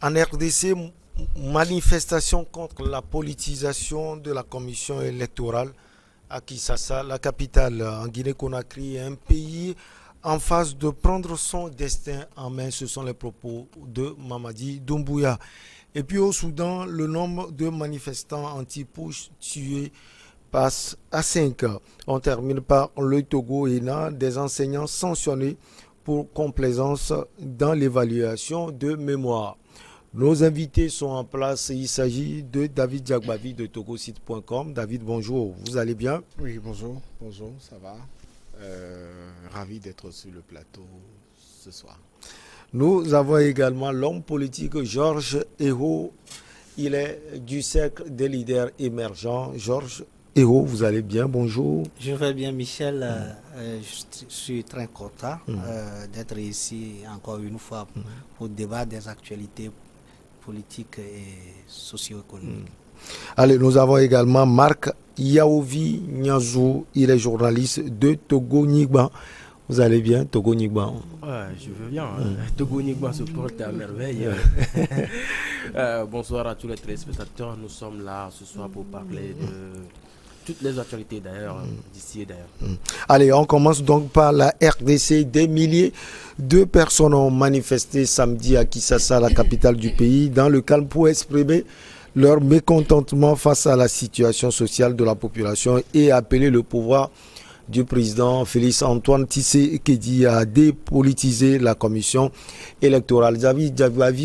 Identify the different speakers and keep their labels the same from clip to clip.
Speaker 1: En RDC, manifestation contre la politisation de la commission électorale à Kinshasa, la capitale en Guinée-Conakry, un pays en phase de prendre son destin en main. Ce sont les propos de Mamadi Doumbouya. Et puis au Soudan, le nombre de manifestants anti-push tués passe à 5. On termine par le Togo et des enseignants sanctionnés pour complaisance dans l'évaluation de mémoire. Nos invités sont en place. Il s'agit de David Diagbavi de togosite.com. David, bonjour. Vous allez bien?
Speaker 2: Oui, bonjour. Bonjour, ça va. Ravi d'être sur le plateau ce soir.
Speaker 1: Nous avons également l'homme politique Georges Eho. Il est du cercle des leaders émergents. Georges Eho, vous allez bien? Bonjour.
Speaker 3: Je vais bien, Michel. Je suis très content d'être ici encore une fois pour débattre des actualités politiques et socio-économiques.
Speaker 1: Allez, nous avons également Marc Yaovi Nyazou. Il est journaliste de Togo Nigban. Vous allez bien, Togo Nigban?
Speaker 4: Ouais, je veux bien. Togo Nigban se porte à merveille. Bonsoir à tous les téléspectateurs. Nous sommes là ce soir pour parler de toutes les actualités d'ailleurs, d'ici et d'ailleurs.
Speaker 1: Allez, on commence donc par la RDC. Des milliers de personnes ont manifesté samedi à Kinshasa, la capitale du pays, dans le calme pour exprimer leur mécontentement face à la situation sociale de la population et appeler le pouvoir du président Félix Antoine Tshisekedi à dépolitiser la commission électorale. David,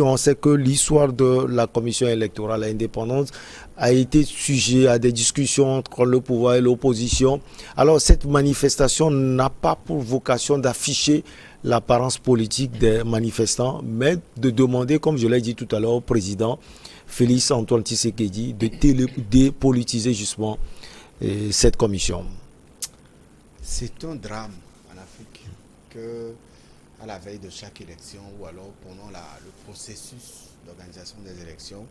Speaker 1: on sait que l'histoire de la commission électorale indépendante a été sujet à des discussions entre le pouvoir et l'opposition. Alors cette manifestation n'a pas pour vocation d'afficher l'apparence politique des manifestants, mais de demander, comme je l'ai dit tout à l'heure, au président Félix Antoine Tshisekedi de dépolitiser justement cette commission.
Speaker 2: C'est un drame en Afrique que, à la veille de chaque élection ou alors pendant le processus d'organisation des élections,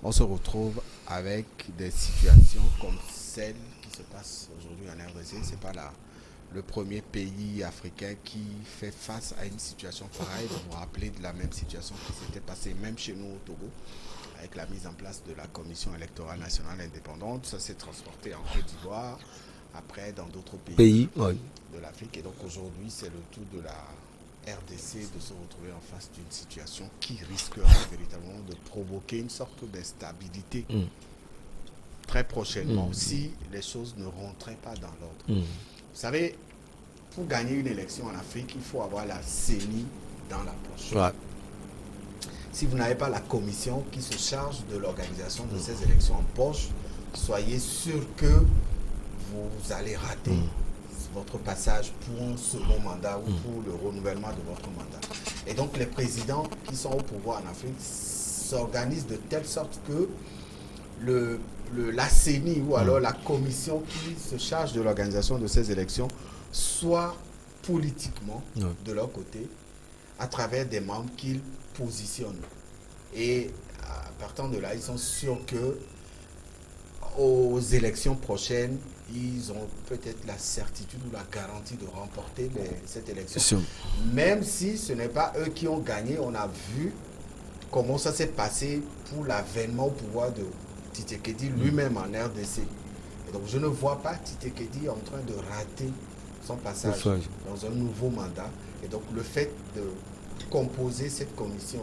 Speaker 2: on se retrouve avec des situations comme celle qui se passe aujourd'hui en RDC. Ce n'est pas le premier pays africain qui fait face à une situation pareille. Vous vous rappelez de la même situation qui s'était passée même chez nous au Togo, avec la mise en place de la Commission électorale nationale indépendante. Ça s'est transporté en Côte d'Ivoire, après dans d'autres pays de l'Afrique. Et donc aujourd'hui, c'est le tour de la RDC de se retrouver en face d'une situation qui risquerait véritablement de provoquer une sorte d'instabilité très prochainement si les choses ne rentraient pas dans l'ordre. Vous savez, pour gagner une élection en Afrique, il faut avoir la CENI dans la poche.
Speaker 1: Ouais.
Speaker 2: Si vous n'avez pas la commission qui se charge de l'organisation de ces élections en poche, soyez sûr que vous allez rater votre passage pour un second mandat ou pour le renouvellement de votre mandat. Et donc les présidents qui sont au pouvoir en Afrique s'organisent de telle sorte que la CENI ou alors la commission qui se charge de l'organisation de ces élections soit politiquement de leur côté à travers des membres qu'ils positionnent. Et partant de là, ils sont sûrs que aux élections prochaines, ils ont peut-être la certitude ou la garantie de remporter cette élection. Même si ce n'est pas eux qui ont gagné, on a vu comment ça s'est passé pour l'avènement au pouvoir de Tshisekedi lui-même en RDC. Et donc je ne vois pas Tshisekedi en train de rater son passage dans un nouveau mandat. Et donc le fait de composer cette commission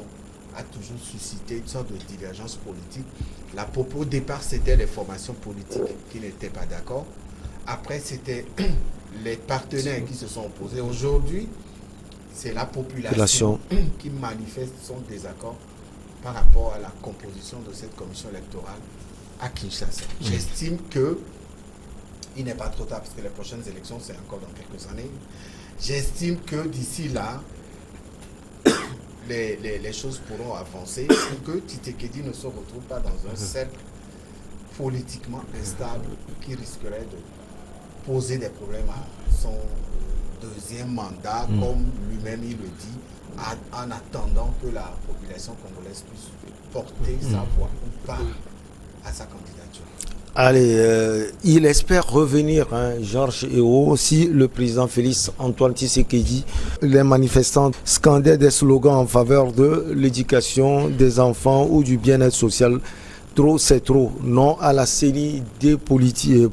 Speaker 2: a toujours suscité une sorte de divergence politique. Au départ, c'était les formations politiques qui n'étaient pas d'accord. Après, c'était les partenaires qui se sont opposés. Aujourd'hui, c'est la population qui manifeste son désaccord par rapport à la composition de cette commission électorale à Kinshasa. J'estime qu'il n'est pas trop tard parce que les prochaines élections, c'est encore dans quelques années. J'estime que d'ici là, les choses pourront avancer pour que Tshisekedi ne se retrouve pas dans un cercle politiquement instable qui risquerait de poser des problèmes à son deuxième mandat, comme lui-même il le dit, en attendant que la population congolaise puisse porter sa voix ou pas à sa candidature.
Speaker 1: Allez, il espère revenir, Georges Eo, si le président Félix Antoine Tshisekedi, les manifestants scandaient des slogans en faveur de l'éducation des enfants ou du bien-être social. Trop, c'est trop. Non à la CENI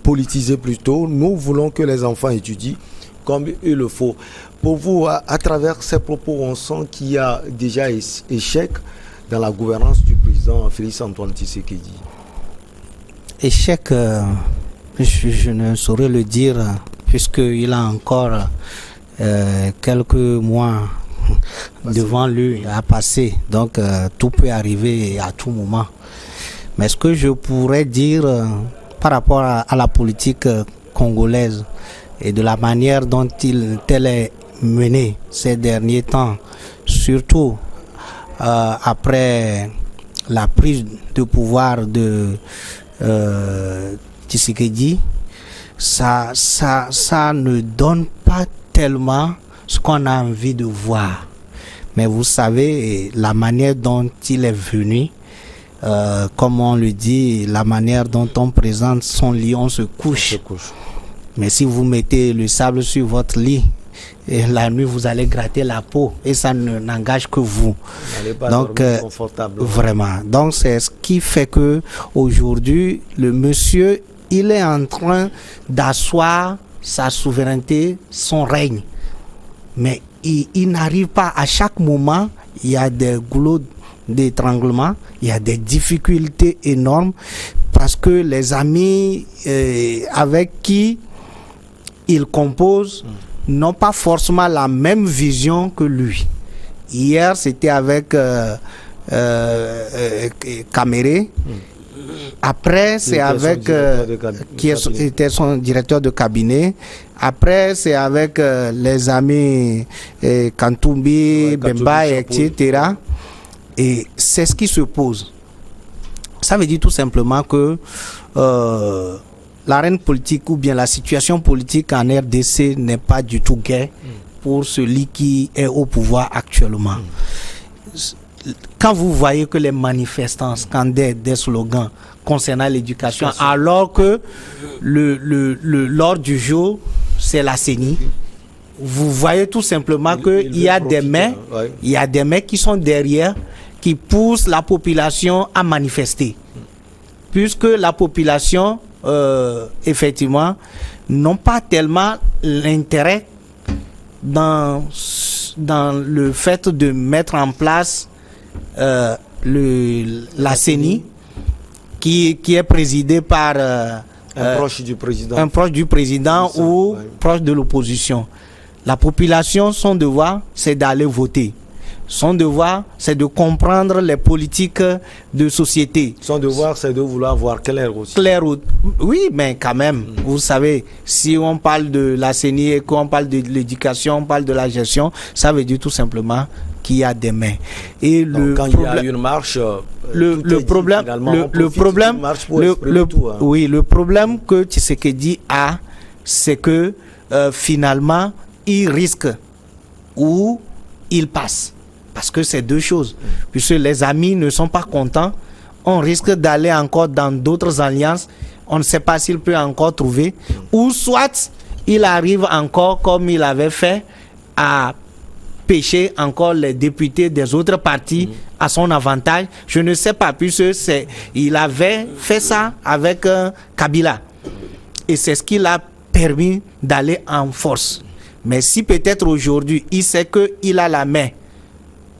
Speaker 1: politisée plutôt. Nous voulons que les enfants étudient comme il le faut. Pour vous, à travers ces propos, on sent qu'il y a déjà échec dans la gouvernance du président Félix Antoine Tshisekedi.
Speaker 3: Échec, je ne saurais le dire, puisqu'il a encore quelques mois devant lui à passer. Donc, tout peut arriver à tout moment. Mais ce que je pourrais dire par rapport à la politique congolaise et de la manière dont elle est menée ces derniers temps, surtout après la prise de pouvoir de Tshisekedi, ça ne donne pas tellement ce qu'on a envie de voir. Mais vous savez, la manière dont il est venu, comme on le dit, la manière dont on présente son lit, on se couche. Mais si vous mettez le sable sur votre lit, et la nuit vous allez gratter la peau et ça n'engage que vous. Donc vraiment, donc c'est ce qui fait que aujourd'hui le monsieur il est en train d'asseoir sa souveraineté, son règne, mais il n'arrive pas. À chaque moment il y a des goulots d'étranglement, il y a des difficultés énormes parce que les amis avec qui il compose n'ont pas forcément la même vision que lui. Hier, c'était avec Caméré. Après, c'est avec qui était son directeur de cabinet. Après, c'est avec les amis Kantumbi, Bemba, etc. Et c'est ce qui se pose. Ça veut dire tout simplement que l'arène politique ou bien la situation politique en RDC n'est pas du tout gaie pour celui qui est au pouvoir actuellement. Quand vous voyez que les manifestants scandaient des slogans concernant l'éducation, alors que l'ordre du jour, c'est la CENI, vous voyez tout simplement qu'il y a des mains, il y a des mains qui sont derrière, qui poussent la population à manifester. Puisque la population effectivement, n'ont pas tellement l'intérêt dans le fait de mettre en place la CENI qui est présidée par
Speaker 1: un proche du
Speaker 3: président ou proche de l'opposition. La population, son devoir, c'est d'aller voter. Son devoir, c'est de comprendre les politiques de société.
Speaker 1: Son devoir, c'est de vouloir voir clair aussi.
Speaker 3: Oui, mais quand même, vous savez, si on parle de la CENI et qu'on parle de l'éducation, on parle de la gestion, ça veut dire tout simplement qu'il y a des mains. Et
Speaker 1: donc, quand il y a une marche,
Speaker 3: le problème que Tshisekedi a, c'est que finalement, il risque ou il passe. Parce que c'est deux choses. Puisque les amis ne sont pas contents, on risque d'aller encore dans d'autres alliances. On ne sait pas s'il peut encore trouver. Ou soit, il arrive encore, comme il avait fait, à pêcher encore les députés des autres partis à son avantage. Je ne sais pas, puisque il avait fait ça avec Kabila. Et c'est ce qui l'a permis d'aller en force. Mais si peut-être aujourd'hui, il sait qu'il a la main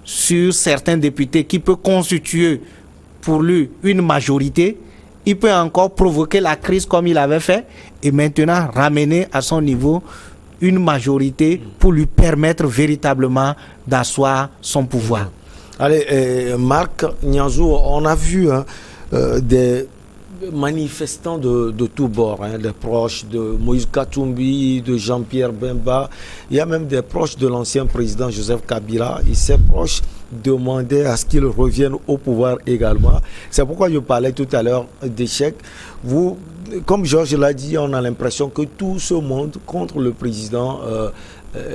Speaker 3: sur certains députés qui peut constituer pour lui une majorité, il peut encore provoquer la crise comme il avait fait et maintenant ramener à son niveau une majorité pour lui permettre véritablement d'asseoir son pouvoir.
Speaker 1: Allez, Marc Nianzou, on a vu des manifestants de tous bords, des proches de Moïse Katumbi, de Jean-Pierre Bemba, il y a même des proches de l'ancien président Joseph Kabila, et ces proches demandaient à ce qu'il revienne au pouvoir également. C'est pourquoi je parlais tout à l'heure d'échec. Vous, comme Georges l'a dit, on a l'impression que tout ce monde contre le président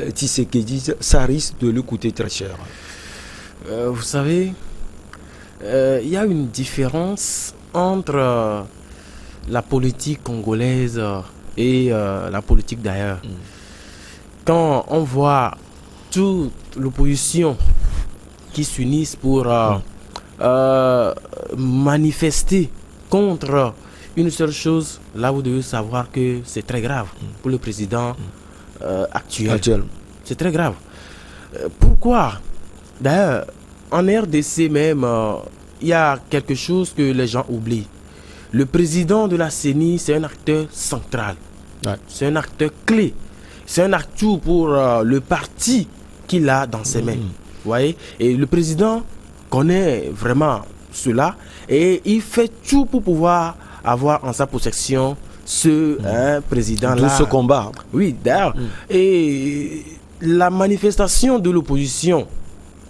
Speaker 1: Tshisekedi, ça risque de lui coûter très cher.
Speaker 4: Vous savez, il y a une différence entre la politique congolaise et la politique d'ailleurs. Quand on voit toute l'opposition qui s'unissent pour manifester contre une seule chose, là vous devez savoir que c'est très grave pour le président actuel. C'est très grave. Pourquoi? D'ailleurs, en RDC même, il y a quelque chose que les gens oublient. Le président de la CENI, c'est un acteur central. Ouais. C'est un acteur clé. C'est un acteur pour le parti qu'il a dans ses mains. Vous voyez? Et le président connaît vraiment cela et il fait tout pour pouvoir avoir en sa possession ce président-là.
Speaker 1: Tout ce combat.
Speaker 4: Oui, d'ailleurs. Et la manifestation de l'opposition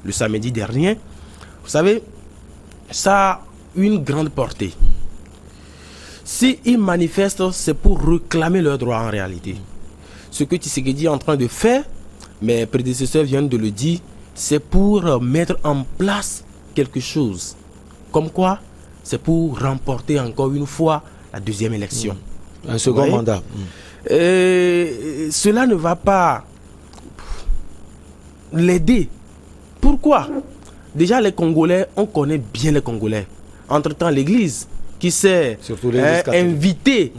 Speaker 4: le samedi dernier, vous savez, ça a une grande portée. S'ils manifestent, c'est pour réclamer leurs droits en réalité. Ce que Tshisekedi est en train de faire, mes prédécesseurs viennent de le dire, c'est pour mettre en place quelque chose. Comme quoi? C'est pour remporter encore une fois la deuxième élection.
Speaker 1: Un second mandat.
Speaker 4: Et cela ne va pas l'aider. Pourquoi? Déjà les Congolais, on connaît bien les Congolais. Entre-temps, l'Église qui s'est invitée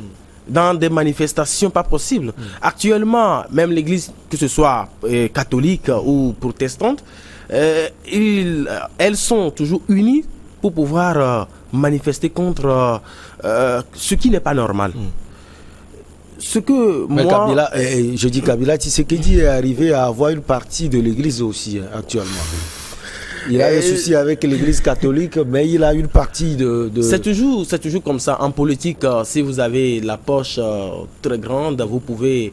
Speaker 4: dans des manifestations pas possibles. Actuellement, même l'Église, que ce soit catholique ou protestante, elles sont toujours unies pour pouvoir manifester contre ce qui n'est pas normal. Ce que
Speaker 1: mais
Speaker 4: moi...
Speaker 1: Kabila, je dis Kabila, Tshisekedi est arrivé à avoir une partie de l'Église aussi actuellement. Il a des soucis avec l'Église catholique, mais il a une partie de...
Speaker 4: C'est toujours comme ça. En politique, si vous avez la poche très grande, vous pouvez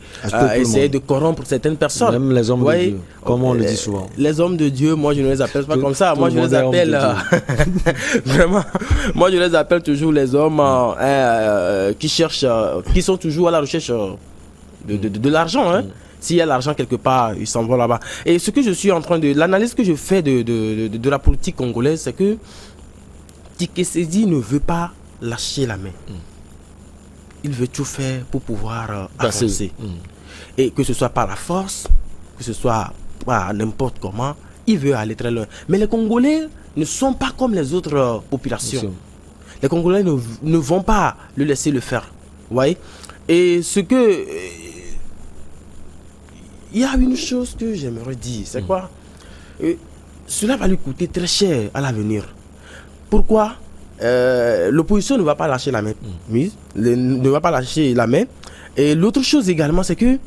Speaker 4: essayer de corrompre certaines personnes.
Speaker 1: Même les hommes de Dieu, comme on le dit souvent.
Speaker 4: Les hommes de Dieu, moi je ne les appelle pas comme ça. Moi je les appelle... vraiment, moi je les appelle toujours les hommes qui cherchent, qui sont toujours à la recherche de l'argent, hein. S'il y a l'argent quelque part, ils s'en vont là-bas. Et ce que je suis en train de... L'analyse que je fais de la politique congolaise, c'est que Tshisekedi ne veut pas lâcher la main. Il veut tout faire pour pouvoir avancer. Et que ce soit par la force, que ce soit par n'importe comment, il veut aller très loin. Mais les Congolais ne sont pas comme les autres populations. Les Congolais ne vont pas le laisser le faire. Vous voyez? Et ce que... Il y a une chose que j'aimerais dire, c'est quoi? Cela va lui coûter très cher à l'avenir. Pourquoi? L'opposition ne va pas lâcher la main. Ne va pas lâcher la main. Et l'autre chose également, c'est que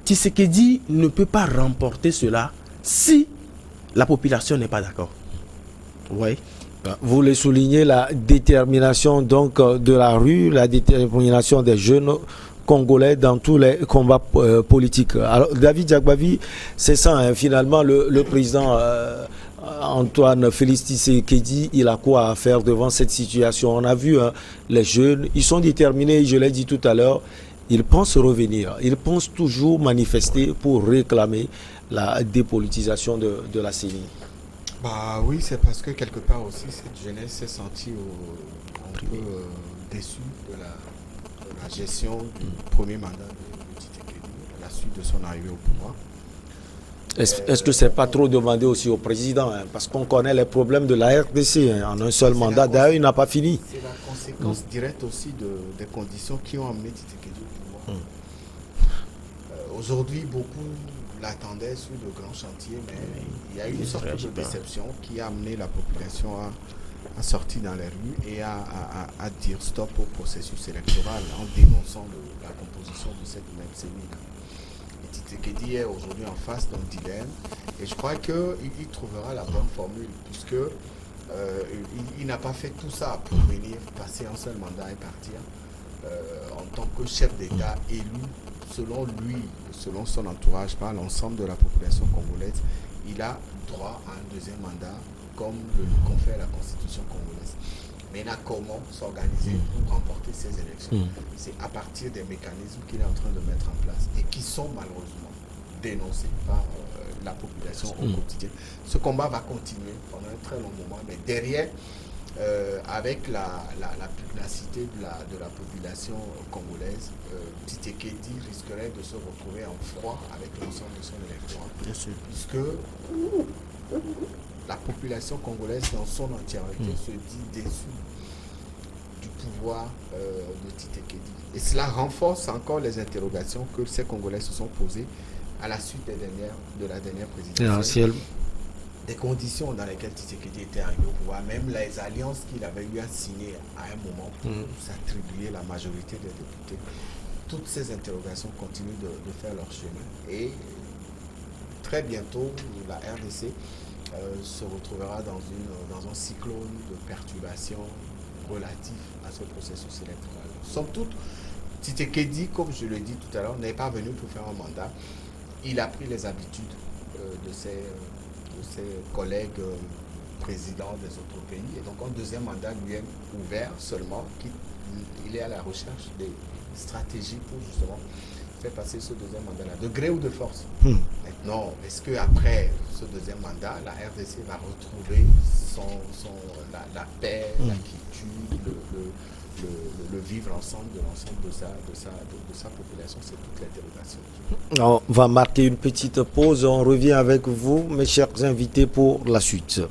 Speaker 4: Tshisekedi ne peut pas remporter cela si la population n'est pas d'accord. Vous voyez?
Speaker 1: Vous voulez souligner la détermination donc de la rue, la détermination des jeunes Congolais dans tous les combats politiques. Alors, David Diakbavi, c'est ça, hein, finalement, le président Antoine Félix Tshisekedi, il a quoi à faire devant cette situation? On a vu les jeunes, ils sont déterminés, je l'ai dit tout à l'heure, ils pensent revenir, ils pensent toujours manifester pour réclamer la dépolitisation de la CENI.
Speaker 2: Bah oui, c'est parce que quelque part aussi, cette jeunesse s'est sentie un peu déçue de la gestion du premier mandat de Tshisekedi à la suite de son arrivée au pouvoir.
Speaker 1: Est-ce que c'est pas trop demandé aussi au président, hein, parce qu'on connaît les problèmes de la RDC en un seul mandat. D'ailleurs, il n'a pas fini.
Speaker 2: C'est la conséquence directe aussi des conditions qui ont amené Tshisekedi au pouvoir. Aujourd'hui, beaucoup l'attendaient sur de grands chantiers, mais il y a eu une sorte de déception qui a amené la population à sortir dans les rues et à dire stop au processus électoral en dénonçant la composition de cette même CENI. Tshisekedi est aujourd'hui en face d'un dilemme et je crois qu'il trouvera la bonne formule puisque il n'a pas fait tout ça pour venir passer un seul mandat et partir en tant que chef d'État élu selon lui, selon son entourage, par l'ensemble de la population congolaise. Il a droit à un deuxième mandat comme le confère la constitution congolaise. Maintenant, comment s'organiser pour remporter ces élections? C'est à partir des mécanismes qu'il est en train de mettre en place et qui sont malheureusement dénoncés par la population au quotidien. Ce combat va continuer pendant un très long moment, mais derrière, avec la pugnacité de la population congolaise, Tshisekedi risquerait de se retrouver en froid avec l'ensemble de son électorat.
Speaker 3: Bien sûr.
Speaker 2: Puisque la population congolaise dans son entièreté se dit déçue du pouvoir de Tshisekedi. Et cela renforce encore les interrogations que ces Congolais se sont posées à la suite de la dernière présidentielle. Des conditions dans lesquelles Tshisekedi était arrivé au pouvoir, même les alliances qu'il avait eu à signer à un moment pour s'attribuer la majorité des députés. Toutes ces interrogations continuent de faire leur chemin. Et très bientôt, la RDC se retrouvera dans un cyclone de perturbations relatives à ce processus électoral. Somme toute, Tshisekedi, comme je le dis tout à l'heure, n'est pas venu pour faire un mandat. Il a pris les habitudes de ses collègues présidents des autres pays. Et donc, un deuxième mandat lui est ouvert seulement. Il est à la recherche des stratégies pour justement faire passer ce deuxième mandat-là, de gré ou de force. Maintenant, est-ce qu'après ce deuxième mandat, la RDC va retrouver la paix, la quiétude, le vivre ensemble de l'ensemble de sa population? C'est toute l'interrogation.
Speaker 1: On va marquer une petite pause. On revient avec vous, mes chers invités, pour la suite.